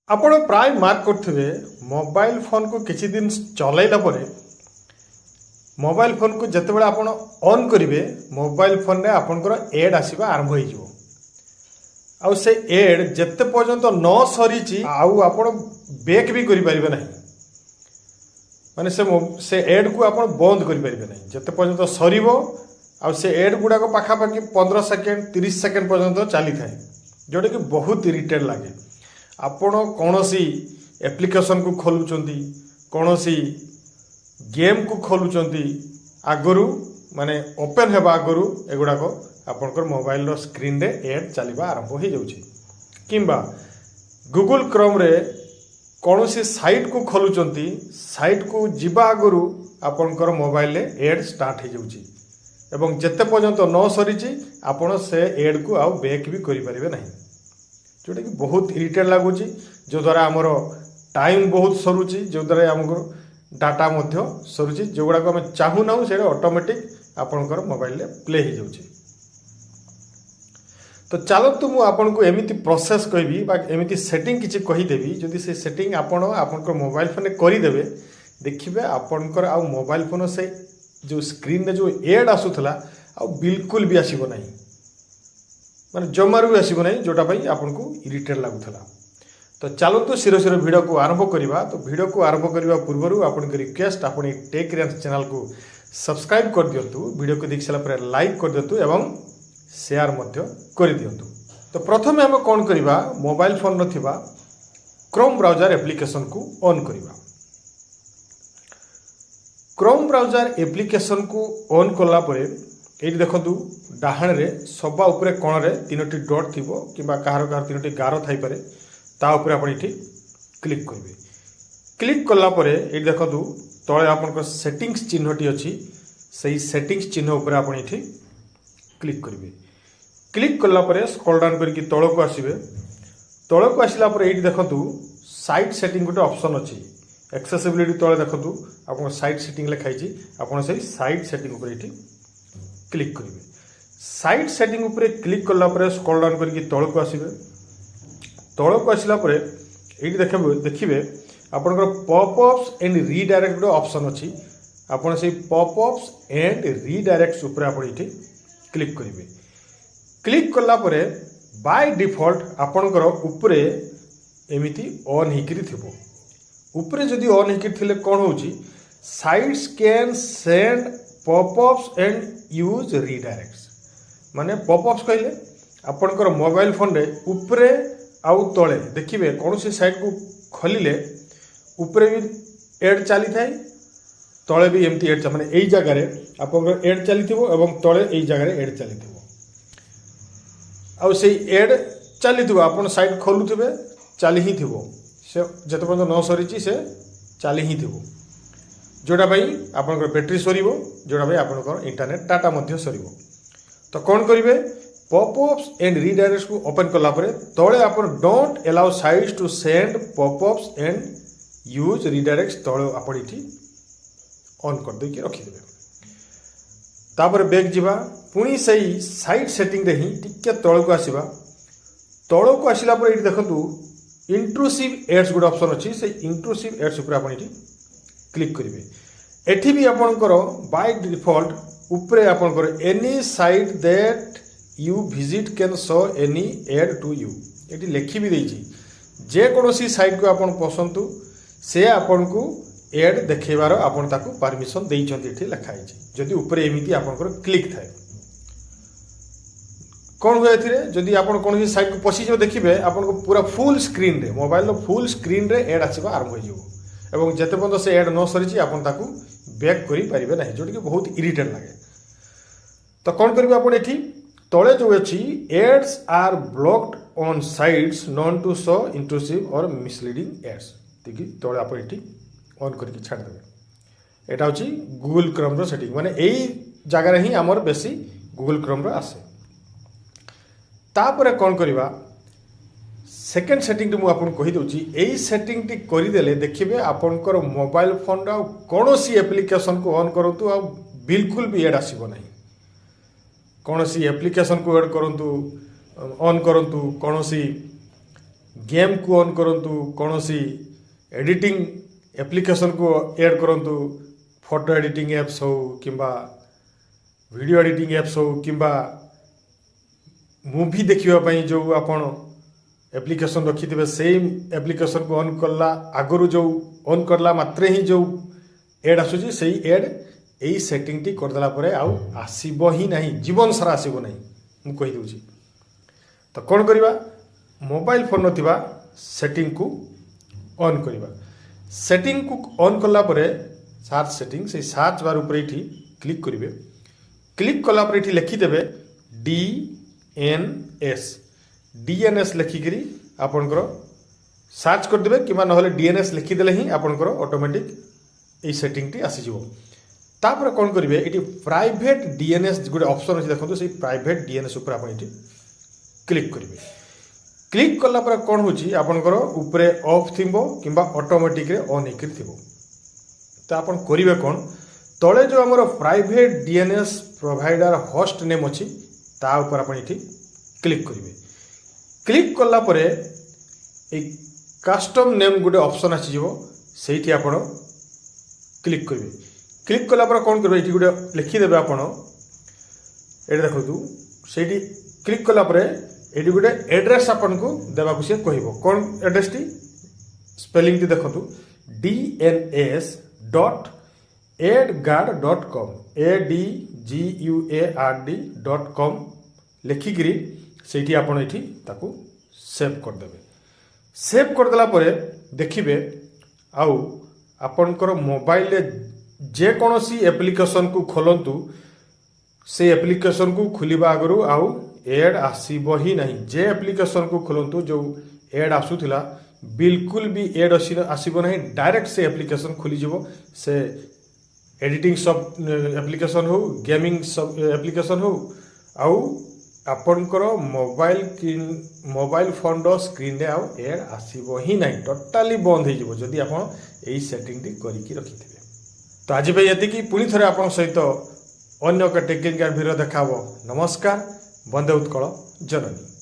ଆପଣ ପ୍ରାୟ ମାର୍କ କରୁଥିବେ ମୋବାଇଲ ଫୋନକୁ କିଛି ଦିନ ଚଲାଇଲା ପରେ ମୋବାଇଲ ଫୋନକୁ ଯେତେବେଳେ ଆପଣ ଅନ୍ କରିବେ ମୋବାଇଲ ଫୋନରେ ଆପଣଙ୍କର ଏଡ୍ ଆସିବା ଆରମ୍ଭ ହେଇଯିବ। ଆଉ ସେ ଏଡ୍ ଯେତେ ପର୍ଯ୍ୟନ୍ତ ନ ସରିଛି ଆଉ ଆପଣ ବେକ୍ ବି କରିପାରିବେ ନାହିଁ। ମାନେ ସେ ଏଡ୍କୁ ଆପଣ ବନ୍ଦ କରିପାରିବେ ନାହିଁ ଯେତେ ପର୍ଯ୍ୟନ୍ତ ସରିବ। ଆଉ ସେ ଏଡ୍ ଗୁଡ଼ାକ ପାଖାପାଖି 15 ସେକେଣ୍ଡ 30 ସେକେଣ୍ଡ ପର୍ଯ୍ୟନ୍ତ ଚାଲିଥାଏ, ଯେଉଁଟାକି ବହୁତ ଇରିଟେଟ୍ ଲାଗେ। ଆପଣ କୌଣସି ଆପ୍ଲିକେସନକୁ ଖୋଲୁଛନ୍ତି, କୌଣସି ଗେମ୍କୁ ଖୋଲୁଛନ୍ତି, ଆଗରୁ ମାନେ ଓପେନ୍ ହେବା ଆଗରୁ ଏଗୁଡ଼ାକ ଆପଣଙ୍କର ମୋବାଇଲର ସ୍କ୍ରିନ୍ରେ ଏଡ୍ ଚାଲିବା ଆରମ୍ଭ ହୋଇଯାଉଛି। କିମ୍ବା ଗୁଗଲ୍ କ୍ରୋମ୍ରେ କୌଣସି ସାଇଟ୍କୁ ଖୋଲୁଛନ୍ତି, ସାଇଟ୍କୁ ଯିବା ଆଗରୁ ଆପଣଙ୍କର ମୋବାଇଲରେ ଏଡ୍ ଷ୍ଟାର୍ଟ ହୋଇଯାଉଛି ଏବଂ ଯେତେ ପର୍ଯ୍ୟନ୍ତ ନ ସରିଛି ଆପଣ ସେ ଏଡ୍କୁ ଆଉ ବେକ୍ ବି କରିପାରିବେ ନାହିଁ, ଯେଉଁଟାକି ବହୁତ ଇରିଟେଟ୍ ଲାଗୁଛି। ଯଦ୍ୱାରା ଆମର ଟାଇମ୍ ବହୁତ ସରୁଛି, ଯଦ୍ୱାରା ଆମକୁ ଡାଟା ମଧ୍ୟ ସରୁଛି। ଯେଉଁଗୁଡ଼ାକ ଆମେ ଚାହୁଁନାହୁଁ ସେଇଟା ଅଟୋମେଟିକ୍ ଆପଣଙ୍କର ମୋବାଇଲରେ ପ୍ଲେ ହେଇଯାଉଛି। ତ ଚାଲନ୍ତୁ ମୁଁ ଆପଣଙ୍କୁ ଏମିତି ପ୍ରୋସେସ୍ କହିବି ବା ଏମିତି ସେଟିଂ କିଛି କହିଦେବି, ଯଦି ସେ ସେଟିଂ ଆପଣ ଆପଣଙ୍କର ମୋବାଇଲ ଫୋନରେ କରିଦେବେ ଦେଖିବେ ଆପଣଙ୍କର ଆଉ ମୋବାଇଲ ଫୋନ ସେ ଯେଉଁ ସ୍କ୍ରିନ୍ରେ ଯେଉଁ ଏଡ୍ ଆସୁଥିଲା ଆଉ ବିଲକୁଲ ବି ଆସିବ ନାହିଁ, ମାନେ ଜମାରୁ ବି ଆସିବ ନାହିଁ, ଯେଉଁଟା ପାଇଁ ଆପଣଙ୍କୁ ଇରିଟେଟ୍ ଲାଗୁଥିଲା। ତ ଚାଲନ୍ତୁ ଶିର ଭିଡ଼ିଓକୁ ଆରମ୍ଭ କରିବା। ତ ଭିଡ଼ିଓକୁ ଆରମ୍ଭ କରିବା ପୂର୍ବରୁ ଆପଣଙ୍କ ରିକ୍ୱେଷ୍ଟ, ଆପଣ এই ଟେକ୍ ରେଞ୍ଜ ଚ୍ୟାନେଲକୁ ସବସ୍କ୍ରାଇବ୍ କରିଦିଅନ୍ତୁ, ଭିଡ଼ିଓକୁ ଦେଖି ସାରିଲା ପରେ ଲାଇକ୍ କରିଦିଅନ୍ତୁ ଏବଂ ସେୟାର ମଧ୍ୟ କରିଦିଅନ୍ତୁ। ତ ପ୍ରଥମେ ଆମେ କ'ଣ କରିବା, ମୋବାଇଲ ଫୋନ୍ର ଥିବା କ୍ରୋମ୍ ବ୍ରାଉଜର ଆପ୍ଲିକେସନକୁ ଅନ୍ କରିବା। କ୍ରୋମ୍ ବ୍ରାଉଜର ଆପ୍ଲିକେସନକୁ ଅନ୍ କଲା ପରେ ଏଇଠି ଦେଖନ୍ତୁ ଡାହାଣରେ ସବା ଉପରେ କୋଣରେ 3ଟି ଡଟ୍ ଥିବ କିମ୍ବା କାହାର 3ଟି ଗାର ଥାଇପାରେ, ତା ଉପରେ ଆପଣ ଏଠି କ୍ଲିକ୍ କରିବେ। କ୍ଲିକ୍ କଲା ପରେ ଏଇଠି ଦେଖନ୍ତୁ ତଳେ ଆପଣଙ୍କର ସେଟିଂସ୍ ଚିହ୍ନଟି ଅଛି, ସେହି ସେଟିଂସ୍ ଚିହ୍ନ ଉପରେ ଆପଣ ଏଠି କ୍ଲିକ୍ କରିବେ। କ୍ଲିକ୍ କଲା ପରେ ସ୍କ୍ରୋଲ୍ ଡାଉନ୍ କରିକି ତଳକୁ ଆସିବେ। ତଳକୁ ଆସିଲା ପରେ ଏଇଠି ଦେଖନ୍ତୁ ସାଇଟ୍ ସେଟିଂ ଗୋଟେ ଅପସନ୍ ଅଛି, ଆକ୍ସେସିବିଲିଟି ତଳେ ଦେଖନ୍ତୁ ଆପଣଙ୍କ ସାଇଟ୍ ସେଟିଂ ଲେଖା ହେଇଛି, ଆପଣ ସେଇ ସାଇଟ୍ ସେଟିଂ ଉପରେ ଏଠି କ୍ଲିକ୍ କରିବେ। ସାଇଟ୍ ସେଟିଂ ଉପରେ କ୍ଲିକ୍ କଲା ପରେ ସ୍କ୍ରୋଲ୍ ଡାଉନ୍ କରିକି ତଳକୁ ଆସିବେ। ତଳକୁ ଆସିଲା ପରେ ଏଇଠି ଦେଖିବେ ଆପଣଙ୍କର ପପ୍-ଅପ୍ସ ଏଣ୍ଡ ରିଡାଇରେକ୍ଟ ଗୋଟେ ଅପସନ୍ ଅଛି, ଆପଣ ସେଇ ପପ୍-ଅପ୍ସ ଏଣ୍ଡ ରିଡାଇରେକ୍ଟସ୍ ଉପରେ ଆପଣ ଏଠି କ୍ଲିକ୍ କରିବେ। କ୍ଲିକ୍ କଲା ପରେ ବାଇ ଡିଫଲ୍ଟ ଆପଣଙ୍କର ଉପରେ ଏମିତି ଅନ୍ ହେଇକିରି ଥିବ। ଉପରେ ଯଦି ଅନ୍ ହେଇକିରି ଥିଲେ କ'ଣ ହେଉଛି, sites can send pop-ups and use redirects. ମାନେ ପପ୍-ଅପ୍ସ କହିଲେ ଆପଣଙ୍କର ମୋବାଇଲ ଫୋନରେ ଉପରେ ଆଉ ତଳେ ଦେଖିବେ କୌଣସି ସାଇଟ୍କୁ ଖୋଲିଲେ ଉପରେ ବି ଏଡ୍ ଚାଲିଥାଏ, ତଳେ ବି ଏମିତି ଏଡ୍, ମାନେ ଏଇ ଜାଗାରେ ଆପଣଙ୍କର ଏଡ୍ ଚାଲିଥିବ ଏବଂ ତଳେ ଏଇ ଜାଗାରେ ଏଡ୍ ଚାଲିଥିବ। ଆଉ ସେଇ ଏଡ୍ ଚାଲିଥିବ, ଆପଣ ସାଇଟ୍ ଖୋଲୁଥିବେ ଚାଲି ହିଁ ଥିବ, ସେ ଯେତେ ପର୍ଯ୍ୟନ୍ତ ନ ସରିଛି ସେ ଚାଲି ହିଁ ଥିବ, ଯେଉଁଟା ପାଇଁ ଆପଣଙ୍କର ବ୍ୟାଟେରୀ ସରିବ, ଯେଉଁଟା ପାଇଁ ଆପଣଙ୍କର ଇଣ୍ଟରନେଟ୍ ଡାଟା ମଧ୍ୟ ସରିବ। ତ କ'ଣ କରିବେ, ପପ୍-ଅପ୍ସ ଏଣ୍ଡ ରିଡାଇରେକ୍ଟସକୁ ଓପନ୍ କଲା ପରେ ତଳେ ଆପଣ don't allow sites to send pop-ups and use redirects ତଳେ ଆପଣ ଏଠି ଅନ୍ କରିଦେଇକି ରଖିଦେବେ। ତାପରେ ବ୍ୟାକ୍ ଯିବା, ପୁଣି ସେଇ ସାଇଟ୍ ସେଟିଂରେ ହିଁ ଟିକେ ତଳକୁ ଆସିବା। ତଳକୁ ଆସିଲା ପରେ ଏଇଠି ଦେଖନ୍ତୁ ଇଣ୍ଟ୍ରୁସିଭ୍ ଏଡ୍ସ ଗୋଟେ ଅପସନ୍ ଅଛି, ସେଇ ଇଣ୍ଟ୍ରୁସିଭ୍ ଏଡ୍ସ ଉପରେ ଆପଣ ଏଠି କ୍ଲିକ୍ କରିବେ। ଏଠି ବି ଆପଣଙ୍କର ବାଇ ଡିଫଲ୍ଟ ଉପରେ ଆପଣଙ୍କର any site that you visit can show any ad to you, ଏଠି ଲେଖି ବି ଦେଇଛି ଯେକୌଣସି ସାଇଟ୍କୁ ଆପଣ ପସନ୍ତୁ ସେ ଆପଣଙ୍କୁ ଏଡ୍ ଦେଖେଇବାର ଆପଣ ତାକୁ ପାରମିସନ୍ ଦେଇଛନ୍ତି, ଏଠି ଲେଖା ହେଇଛି। ଯଦି ଉପରେ ଏମିତି ଆପଣଙ୍କର କ୍ଲିକ୍ ଥାଏ କ'ଣ ହୁଏ ଏଥିରେ, ଯଦି ଆପଣ କୌଣସି ସାଇଟ୍କୁ ପଶିଯିବ ଦେଖିବେ ଆପଣଙ୍କୁ ପୁରା ଫୁଲ୍ ସ୍କ୍ରିନ୍ରେ ମୋବାଇଲର ଫୁଲ୍ ସ୍କ୍ରିନ୍ରେ ଏଡ୍ ଆସିବା ଆରମ୍ଭ ହୋଇଯିବ ଏବଂ ଯେତେ ପର୍ଯ୍ୟନ୍ତ ସେ ଏଡ୍ ନ ସରିଛି ଆପଣ ତାକୁ ବ୍ୟାକ୍ କରିପାରିବେ ନାହିଁ, ଯେଉଁଟାକି ବହୁତ ଇରିଟେଟ୍ ଲାଗେ। ତ କ'ଣ କରିବେ, ଆପଣ ଏଠି ତଳେ ଯେଉଁ ଅଛି ads are blocked on sites known to show intrusive or misleading ads ତିକି ତଳେ ଆପଣ ଏଠି ଅନ୍ କରିକି ଛାଡ଼ିଦେବେ। ଏଇଟା ହେଉଛି ଗୁଗଲ୍ କ୍ରୋମ୍ର ସେଟିଂ, ମାନେ ଏଇ ଜାଗାରେ ହିଁ ଆମର ବେଶୀ ଗୁଗଲ୍ କ୍ରୋମ୍ର ଆସେ। ତାପରେ କ'ଣ କରିବା, ସେକେଣ୍ଡ ସେଟିଂଟି ମୁଁ ଆପଣଙ୍କୁ କହିଦେଉଛି। ଏଇ ସେଟିଂଟି କରିଦେଲେ ଦେଖିବେ ଆପଣଙ୍କର ମୋବାଇଲ ଫୋନ୍ର ଆଉ କୌଣସି ଆପ୍ଲିକେସନକୁ ଅନ୍ କରନ୍ତୁ ଆଉ ବିଲକୁଲ ବି ଏଡ୍ ଆସିବ ନାହିଁ। କୌଣସି ଆପ୍ଲିକେସନକୁ ଏଡ୍ କରନ୍ତୁ, ଅନ୍ କରନ୍ତୁ, କୌଣସି गेम को ऑन करंतु कौन सी एडिटिंग एप्लिकेशन को ऐड करंतु फोटो एडिटिंग एप्स हो किंबा वीडियो एडिटिंग एप्स हो किंबा मूवी देखिबा जो आपण एप्लिकेशन रखी थे सेम एप्लिकेशन को ऑन करला आगु जो ऑन करला मात्रे ही जो एड आसूची से एड यही सेटिंग टी करदेला परे आउ आसीबो ही नहीं जीवन सारा आसीबो नहीं मु कहि दूची। तो कौन करवा मोबाइल फोन नथिबा सेटिंग को ऑन करवा सेटिंग को ऑन करला परे सर्च सेटिंग से सर्च बार ऊपर इठी क्लिक करिवे क्लिक कला पर इठी लिखि देबे DNS लिखिकी आपणकर सर्च करदे कि DNS लिखिदेले ही आपणकर ऑटोमेटिक ये सेटिंग टी आसीज तापर कौन करेंगे ये प्राइवेट DNS गोटे ऑप्शन अच्छे देखो से प्राइवेट DNS ऊपर आप क्लिक करेंगे क्लिक कलापर कौन होकर उपरे ऑफ थी कि ऑटोमेटिक ऑन होकर थी तो आप करेंगे कौन तले जो आमर private DNS provider host name अच्छी ता ऊपर आप क्लिक करेंगे क्लिक कलापर एक कस्टम नेम गोटे ऑप्शन आसीज से आप क्लिक करेंगे क्लिक कलापर कौन करेंगे ये गोटे लिखिदेवे आप देखो से क्लिक कलापर ये गोटे एड्रेस आपन को देवाक सी कह कौन एड्रेस टी स्पेलिंग टी देखो DNS.adguard.com ADGUARD.com लिखिकी से आपड़ ये सेव करदे सेव करदेला देखिए आउ आपणकर मोबाइल जेकोसी एप्लिकेशन को खोलतु से एप्लिकेशन को खोलिबा आगु आउ एड आसीबो ही नहीं जे एप्लिकेशन को खोलतु जो एड आसूला बिल्कुल भी एड आसीबो नहीं डायरेक्ट से एप्लिकेशन खोली जीवो से एडिटिंग सब एप्लिकेशन हो गेमिंग सब एप्लिकेशन हो आउ आपणकर मोबाइल फोन स्क्रीन रे आउ एड आसीबो ही नहीं टोटाली बंद हो जदि आप यही सेटिंग टी करके रखिथे। तो आज भाई ये पुणी थे आप सहित अन्य टेक्निकल वीडियो देखा। नमस्कार। वंदे उत्कल जननी।